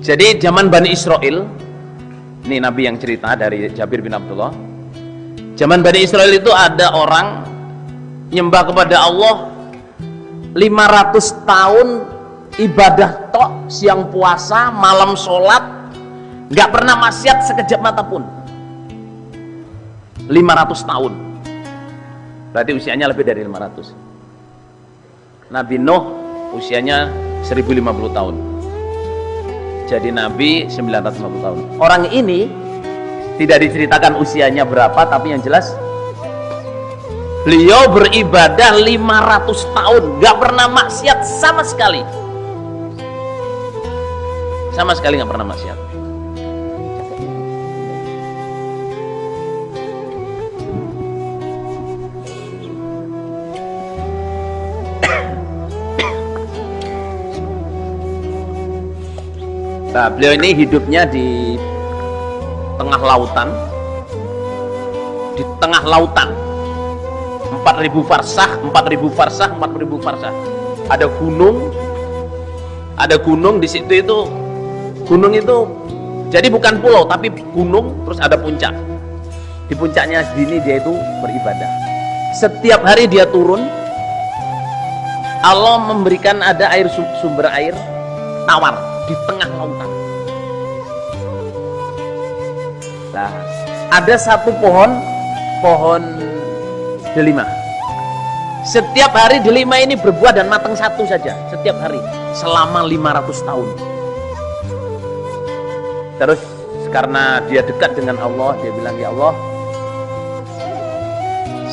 Jadi zaman Bani Israel, ini Nabi yang cerita dari Jabir bin Abdullah. Zaman Bani Israel itu ada orang nyembah kepada Allah 500 tahun ibadah tok, siang puasa, malam sholat, nggak pernah maksiat sekejap mata pun. 500 tahun. Berarti usianya lebih dari 500. Nabi Nuh usianya 1050 tahun. Jadi Nabi 950 tahun. Orang ini tidak diceritakan usianya berapa, tapi yang jelas beliau beribadah 500 tahun, gak pernah maksiat sama sekali. Sama sekali gak pernah maksiat. Nah, beliau ini hidupnya di tengah lautan. Di tengah lautan. 4000 farsah, 4000 farsah, 4000 farsah. Ada gunung di situ itu. Gunung itu jadi bukan pulau tapi gunung, terus ada puncak. Di puncaknya sini dia itu beribadah. Setiap hari dia turun. Allah memberikan ada air, sumber air tawar di tengah lautan. Nah, ada satu pohon delima. Setiap hari delima ini berbuah dan matang satu saja setiap hari selama 500 tahun. Terus karena dia dekat dengan Allah, dia bilang, ya Allah,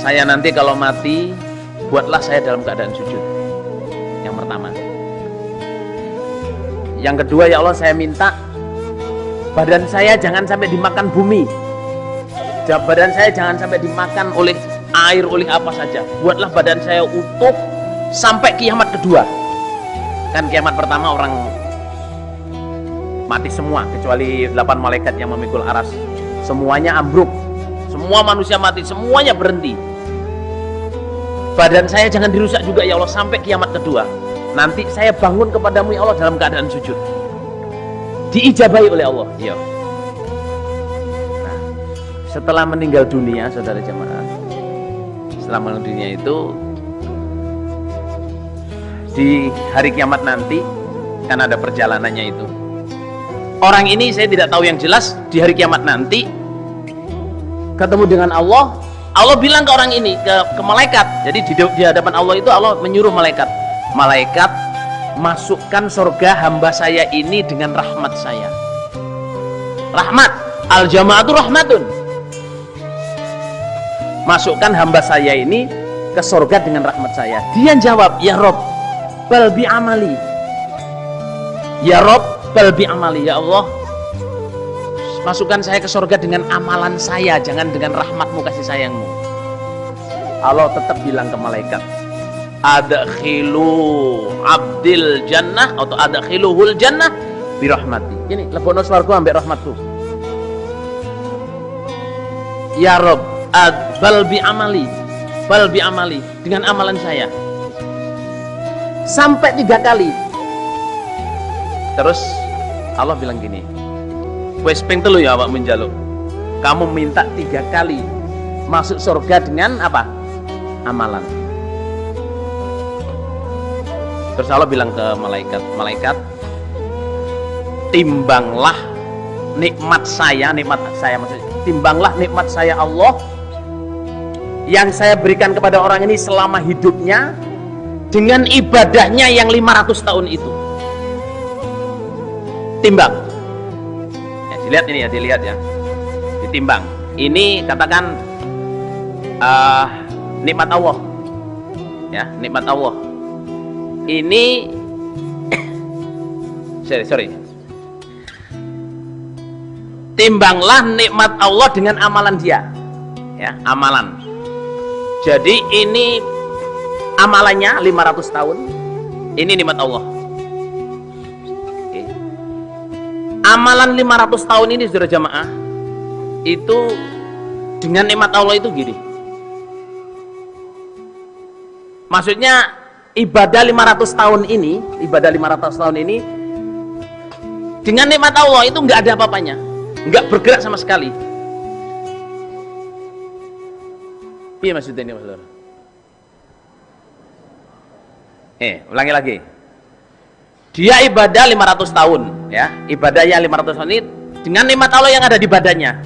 saya nanti kalau mati, buatlah saya dalam keadaan sujud. Yang pertama. Yang kedua, ya Allah, saya minta badan saya jangan sampai dimakan bumi, badan saya jangan sampai dimakan oleh air, oleh apa saja. Buatlah badan saya utuh sampai kiamat kedua. Kan kiamat pertama orang mati semua, kecuali 8 malaikat yang memikul aras. Semuanya ambruk, semua manusia mati, semuanya berhenti. Badan saya jangan dirusak juga ya Allah sampai kiamat kedua. Nanti saya bangun kepadamu ya Allah dalam keadaan sujud. Diijabahi oleh Allah. Ya. Nah, setelah meninggal dunia, saudara jemaah, setelah meninggal dunia itu di hari kiamat nanti kan ada perjalanannya itu. Orang ini saya tidak tahu yang jelas, di hari kiamat nanti ketemu dengan Allah. Allah bilang ke orang ini, ke malaikat. Jadi di hadapan Allah itu Allah menyuruh malaikat, masukkan surga hamba saya ini dengan rahmat saya. Rahmat, al-jama'atu rahmatun. Masukkan hamba saya ini ke surga dengan rahmat saya. Dia jawab, ya Rob, bal bi amali. Ya Rob, bal bi amali. Ya Allah, masukkan saya ke surga dengan amalan saya, jangan dengan rahmatmu, kasih sayangmu. Allah tetap bilang ke malaikat, adkhilu abdil jannah atau adkhiluhul jannah birahmati. Ini lebono swarga ambek rahmatku. Ya Rob, bal bi amali, bal bi amali, dengan amalan saya. Sampai 3 kali. Terus Allah bilang gini, wes ping telu ya awak menjaluk. Kamu minta 3 kali masuk surga dengan apa? Amalan. Terus Allah bilang ke malaikat, timbanglah nikmat saya maksudnya, timbanglah nikmat saya Allah yang saya berikan kepada orang ini selama hidupnya dengan ibadahnya yang 500 tahun itu. Timbang. Ya, dilihat ya. Ditimbang. Ini katakan nikmat Allah. Ya, nikmat Allah. Ini sorry. Timbanglah nikmat Allah dengan amalan dia. Ya, amalan. Jadi ini amalannya 500 tahun. Ini nikmat Allah. Oke. Amalan 500 tahun ini saudara jamaah, itu dengan nikmat Allah itu gini. Maksudnya ibadah 500 tahun ini Dengan nikmat Allah itu nggak ada apa-apanya, nggak bergerak sama sekali. Iya maksudnya ini, Mas. Ulangi lagi. Dia ibadah 500 tahun, ya. Ibadahnya 500 tahun ini dengan nikmat Allah yang ada di badannya.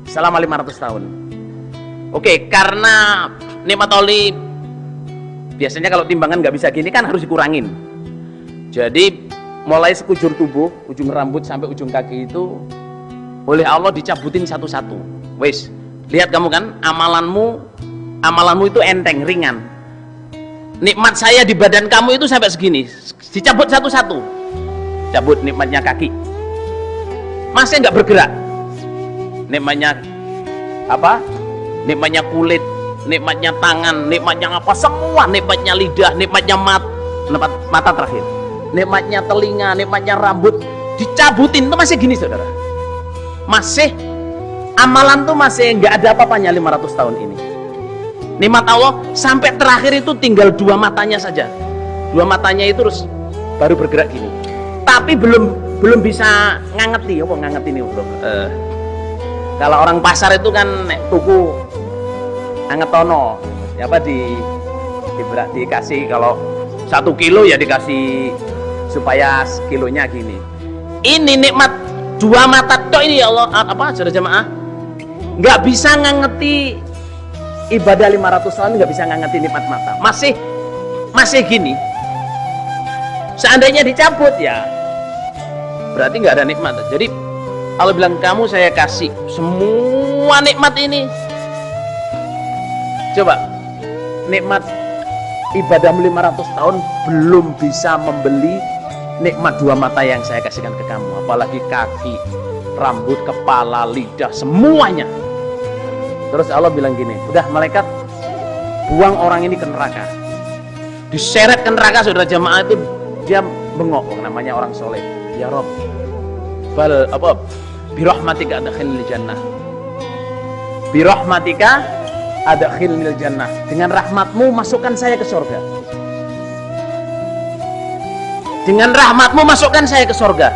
Selama 500 tahun. Oke, karena nikmat Allah biasanya kalau timbangan nggak bisa gini kan harus dikurangin. Jadi mulai sekujur tubuh, ujung rambut sampai ujung kaki itu oleh Allah dicabutin satu-satu. Wes, lihat kamu kan amalanmu itu enteng, ringan. Nikmat saya di badan kamu itu sampai segini, dicabut satu-satu. Cabut nikmatnya kaki, masih nggak bergerak. Nikmatnya apa? Nikmatnya kulit, nikmatnya tangan, nikmatnya apa? Semua, nikmatnya lidah, nikmatnya mata terakhir, nikmatnya telinga, nikmatnya rambut, dicabutin itu masih gini, saudara. Masih amalan tuh masih nggak ada apa-apanya 500 tahun ini. Nikmat Allah sampai terakhir itu tinggal dua matanya saja. Dua matanya itu terus baru bergerak gini. Tapi belum bisa ngangeti. Apa ngangeti ini, Bro? Kalau orang pasar itu kan tuku angetono, apa dikasih kalau 1 kilo ya dikasih supaya kilonya gini. Ini nikmat dua mata tok ini, ya Allah, apa saudara jamaah, nggak bisa ngangeti. Ibadah 500 tahun nggak bisa ngangeti nikmat mata, masih gini. Seandainya dicabut ya berarti nggak ada nikmat. Jadi Allah bilang, kamu saya kasih semua nikmat ini. Coba, nikmat ibadah 500 tahun belum bisa membeli nikmat dua mata yang saya kasihkan ke kamu, apalagi kaki, rambut, kepala, lidah, semuanya. Terus Allah bilang gini, udah malaikat buang orang ini ke neraka. Diseret ke neraka, saudara jamaah, itu dia bengok, namanya orang soleh. Ya Rob, birahmatika adkhilnil jannah. Birahmatika adkhilnil jannah. Dengan rahmatmu masukkan saya ke surga. Dengan rahmatmu masukkan saya ke surga.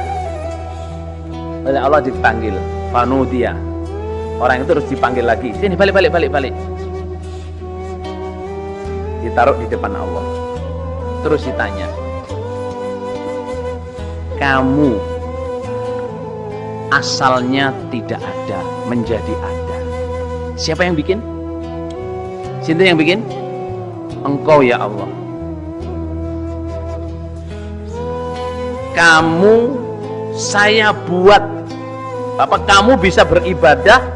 Oleh Allah dipanggil, fanudia. Orang itu terus dipanggil lagi, sini balik. Ditaruh di depan Allah. Terus ditanya, kamu asalnya tidak ada menjadi ada. Siapa yang bikin? Siapa yang bikin? Engkau ya Allah. Kamu saya buat apa kamu bisa beribadah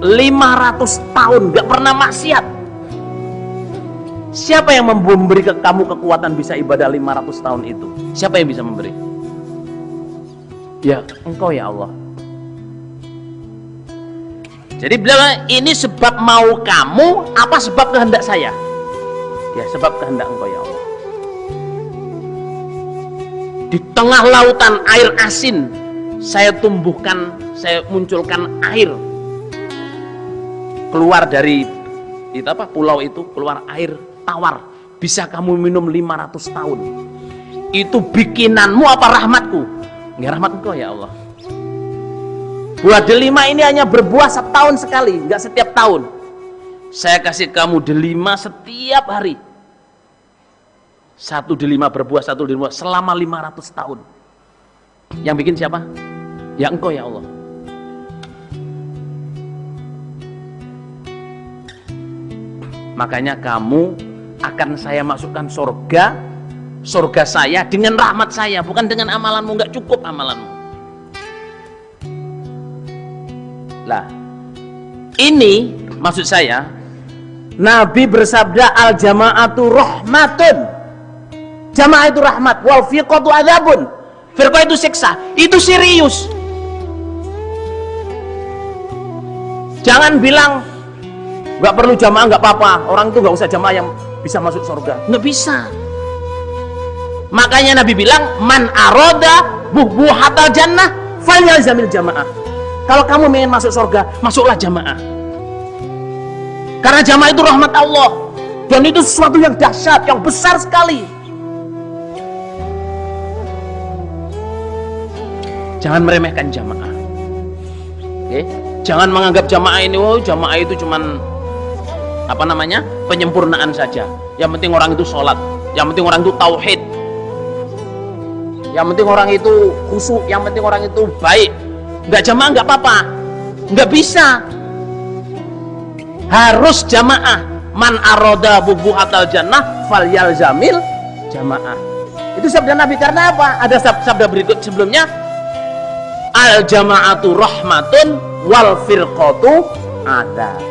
500 tahun gak pernah maksiat. Siapa yang memberi ke kamu kekuatan bisa ibadah 500 tahun itu? Siapa yang bisa memberi? Ya engkau ya Allah. Jadi bilang, ini sebab mau kamu apa sebab kehendak saya? Ya sebab kehendak engkau ya Allah. Di tengah lautan air asin saya tumbuhkan, saya munculkan air. Keluar dari itu apa, pulau itu keluar air tawar, bisa kamu minum 500 tahun. Itu bikinanmu apa rahmatku? Enggak, rahmat engkau ya Allah. Buah delima ini hanya berbuah setahun sekali, enggak setiap tahun. Saya kasih kamu delima setiap hari. Satu delima berbuah, satu delima selama 500 tahun. Yang bikin siapa? Ya engkau ya Allah. Makanya kamu akan saya masukkan surga saya dengan rahmat saya, bukan dengan amalanmu. Nggak cukup amalanmu. Lah, ini maksud saya, Nabi bersabda, al jama'atu rahmatun. Jamaah itu rahmat, wal firqatu adzabun. Firqah itu siksa. Itu serius. Jangan bilang nggak perlu jamaah, nggak apa-apa, orang itu nggak usah jamaah yang bisa masuk surga. Nggak bisa. Makanya Nabi bilang, man aroda buhatal jannah falyalzamil jamaah. Kalau kamu ingin masuk surga, masuklah jamaah. Karena jamaah itu rahmat Allah, dan itu sesuatu yang dahsyat, yang besar sekali. Jangan meremehkan jamaah. Oke? Jangan menganggap jamaah ini, oh jamaah itu cuman apa namanya, penyempurnaan saja. Yang penting orang itu sholat, yang penting orang itu tauhid, yang penting orang itu khusyuk, yang penting orang itu baik. Nggak jamaah nggak apa-apa, nggak bisa. Harus jamaah. Man aroda bubuhatal jannah fal yalzamil jamaah. Itu sabda Nabi. Karena apa? Ada sabda berikut sebelumnya, al jamaatu rahmatun wal firqatu adab.